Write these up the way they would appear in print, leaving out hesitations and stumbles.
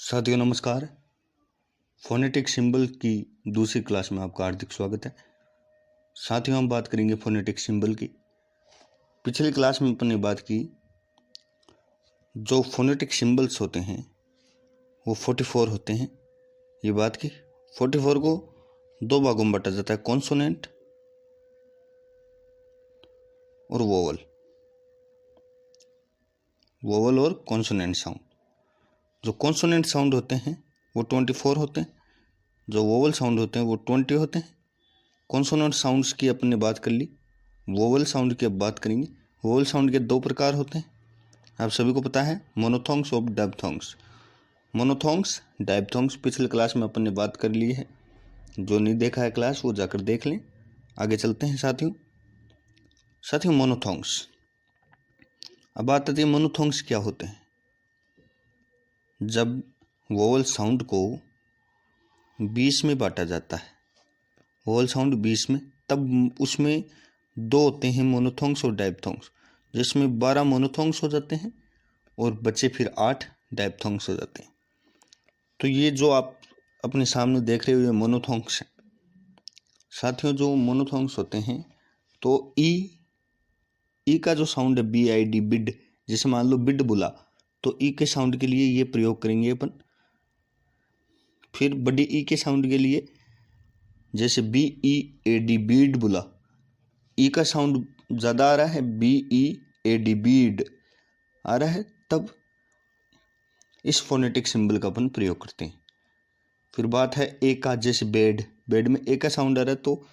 साथियों नमस्कार। Phonetic symbol की दूसरी क्लास में आपका हार्दिक स्वागत है। साथियों हम बात करेंगे फोनेटिक सिंबल की। पिछली क्लास में अपने बात की जो फोनेटिक सिंबल्स होते हैं वो 44 होते हैं। ये बात की 44 को दो भागों में बांटा जाता है, कॉन्सोनेंट और वोवल और कॉन्सोनेंट साउंड। जो कॉन्सोनेंट साउंड होते हैं वो 24 होते हैं, जो वोवल साउंड होते हैं वो 20 होते हैं। कॉन्सोनेंट साउंड्स की अपने बात कर ली, वोवल साउंड की अब बात करेंगे। वोवल साउंड के दो प्रकार होते हैं, आप सभी को पता है, मोनोथोंग्स और डायपथोंग्स। मोनोथोंग्स डायपथोंग्स पिछले क्लास में अपन ने बात कर ली है, जो नहीं देखा है क्लास वो जाकर देख लें। आगे चलते हैं साथियों मोनोथोंग्स। अब बात आती है मोनोथोंग्स क्या होते हैं। जब वोवल साउंड को 20 में बांटा जाता है, वोवल साउंड 20 में, तब उसमें दो होते हैं मोनोथोंग्स और डायपथोंग्स, जिसमें 12 मोनोथोंग्स हो जाते हैं और बचे फिर 8 डायपथोंग्स हो जाते हैं। तो ये जो आप अपने सामने देख रहे हो ये मोनोथोंग्स हैं। साथियों जो मोनोथोंग्स होते हैं तो ई का जो साउंड है BID बिड, जैसे मान लो बिड बुला तो ई के साउंड के लिए ये प्रयोग करेंगे अपन। फिर बड़ी ई के साउंड के लिए जैसे BEAD बीड बुला, ई का साउंड ज़्यादा आ रहा है, BEAD बीड आ रहा है, तब इस फोनेटिक सिंबल का अपन प्रयोग करते हैं। फिर बात है ए का, जैसे बेड में ए का साउंड आ रहा है तो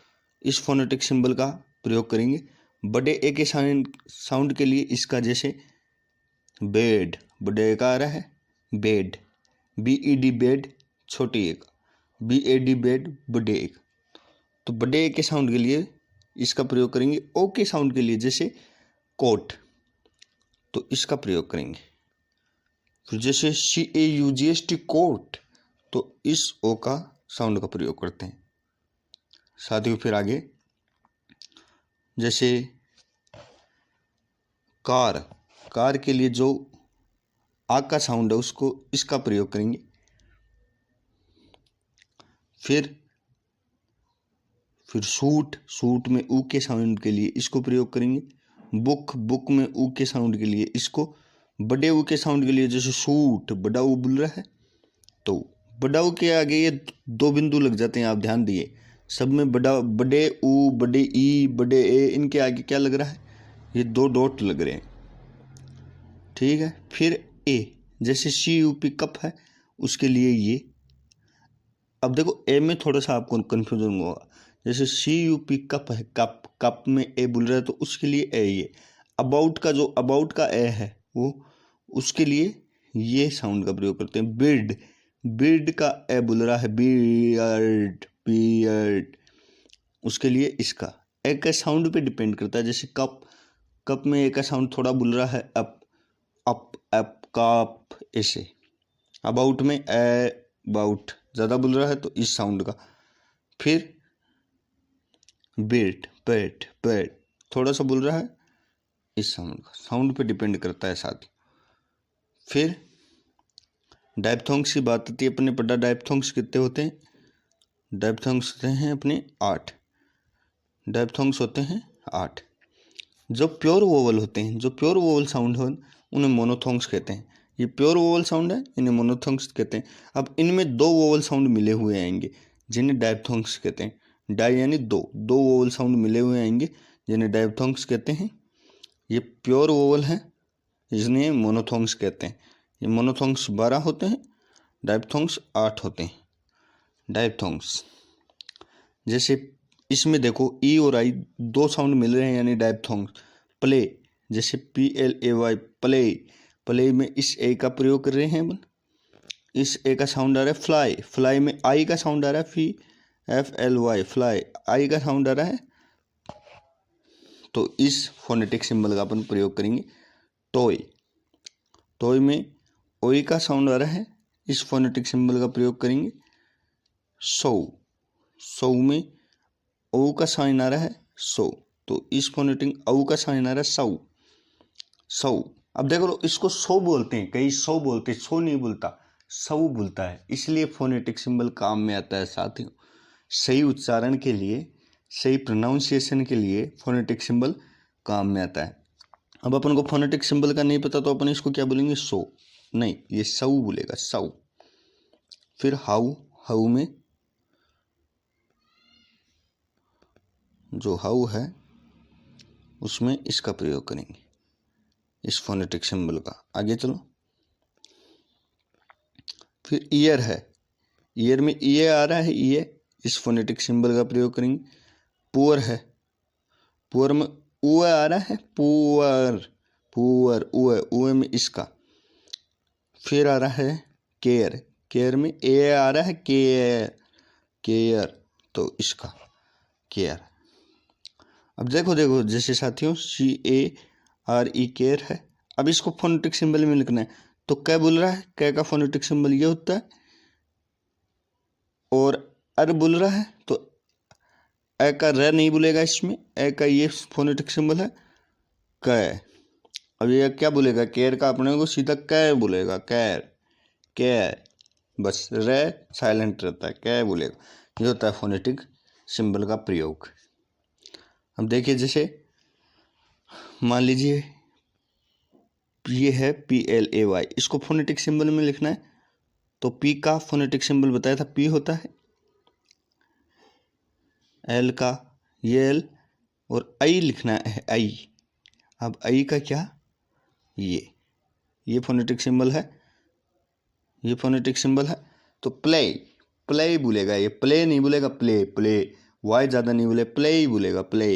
इस फोनेटिक सिंबल का प्रयोग करेंगे। बड़े ए के साउंड के लिए इसका, जैसे बेड, बड़े ए का आ रहा है बेड, BED बेड, छोटी ए का BAD बेड, बड़े ए का, तो बड़े ए के साउंड के लिए इसका प्रयोग करेंगे। ओ के साउंड के लिए जैसे कोट, तो इसका प्रयोग करेंगे। फिर जैसे CAUGST कोट, तो इस ओ का साउंड का प्रयोग करते हैं साथियों। फिर आगे जैसे कार के लिए जो आ का साउंड है उसको, इसका प्रयोग करेंगे। फिर सूट में ऊ के साउंड के लिए इसको प्रयोग करेंगे। बुक में ऊ के साउंड के लिए इसको। बड़े ऊ के साउंड के लिए जैसे सूट, बड़ा ऊ बोल रहा है तो बड़ा ऊ के आगे ये दो बिंदु लग जाते हैं, आप ध्यान दिए सब में, बड़े ऊ, बड़े ई, बड़े ए, इनके आगे क्या लग रहा है, ये दो डॉट लग रहे हैं, ठीक है। फिर ए, जैसे CUP कप है उसके लिए ये। अब देखो ए में थोड़ा सा आपको कन्फ्यूजन होगा, जैसे CUP कप है, कप में ए बोल रहा है तो उसके लिए ए। ये अबाउट का ए है वो, उसके लिए ये साउंड का प्रयोग करते हैं। बिर्ड का ए बोल रहा है, बियर्ड, उसके लिए इसका। ए का साउंड पे डिपेंड करता है, जैसे कप में ए का साउंड थोड़ा बोल रहा है अप, कप, ऐसे। अबाउट में अबाउट ज़्यादा बोल रहा है तो इस साउंड का। फिर पेट थोड़ा सा बोल रहा है इस साउंड का, साउंड पे डिपेंड करता है साथ। फिर डायपथोंग्स की बात आती है, अपने पढ़ा डायपथोंग्स कितने होते हैं। डायपथोंग्स होते हैं अपने 8 डायपथोंग्स होते हैं 8। जो प्योर वोवल होते हैं, जो प्योर वोवल साउंड हो उन्हें मोनोथोंग्स कहते हैं। ये प्योर वोवल साउंड है, इन्हें मोनोथोंग्स कहते हैं। अब इनमें दो वोवल साउंड मिले हुए आएंगे जिन्हें डायपथोंग्स कहते हैं। यानी दो वोवल साउंड मिले हुए आएंगे जिन्हें डायपथोंग्स कहते हैं। ये प्योर वोवल है, इसलिए मोनोथोंग्स कहते हैं। ये मोनोथोंग्स 12 होते हैं, डायपथोंग्स 8 होते हैं। डायपथोंग्स जैसे इसमें देखो ई और आई दो साउंड मिल रहे हैं, यानी डायपथोंग्स। प्ले, जैसे PLAY प्ले में इस ए का प्रयोग कर रहे हैं अपन, इस ए का साउंड आ रहा है। फ्लाई में आई का साउंड आ रहा है, FLY फ्लाई, आई का साउंड आ रहा है, तो इस फोनेटिक सिंबल का अपन प्रयोग करेंगे। टॉय में ओई का साउंड आ रहा है, इस फोनेटिक सिंबल का प्रयोग करेंगे। सौ में ओ का साइन आ रहा है सो, तो इस फोनेटिक औ का साइन आ रहा है सौ। अब देखो इसको सौ बोलते हैं, कई सौ बोलते हैं, सौ नहीं बोलता, सऊ बोलता है, इसलिए फोनेटिक सिंबल काम में आता है साथियों। सही उच्चारण के लिए, सही प्रोनाउंसिएशन के लिए फोनेटिक सिंबल काम में आता है। अब अपन को फोनेटिक सिंबल का नहीं पता तो अपन इसको क्या बोलेंगे, सो नहीं, ये सऊ बोलेगा, सऊ। फिर हाउ, हाउ में जो हाउ है उसमें इसका प्रयोग करेंगे, इस फोनेटिक सिंबल का। आगे चलो। फिर ईयर है, ईयर में ये आ रहा है, ये इस फोनेटिक सिंबल का प्रयोग करेंगे। पुअर है, पुअर में उ आ रहा है, पुअर, पुअर, उ में इसका। फिर आ रहा है केयर, केयर में ए आ रहा है, केयर, केयर, तो इसका केयर। अब देखो देखो जैसे साथियों CARE केयर है। अब इसको फोनेटिक सिंबल में लिखना है तो क्या बोल रहा है, क्या का फोनेटिक सिंबल ये होता है, और अर बोल रहा है तो ए का र नहीं बोलेगा इसमें, ए का ये फोनेटिक सिंबल है कै। अब ये क्या बोलेगा, केयर का अपने को सीधा कै बोलेगा, कैर, कै, बस रे साइलेंट रहता है, कै बोलेगा। ये होता है फोनेटिक सिंबल का प्रयोग। अब देखिए जैसे मान लीजिए ये है PLAY, इसको फोनेटिक सिंबल में लिखना है तो P का फोनेटिक सिंबल बताया था, P होता है, L का ये L, और I लिखना है I। अब I का क्या, ये फोनेटिक सिंबल है, ये फोनेटिक सिंबल है। तो प्ले, प्ले बोलेगा, ये प्ले नहीं बोलेगा, प्ले, प्ले, वाई ज़्यादा नहीं बोले, प्ले ही बोलेगा, प्ले।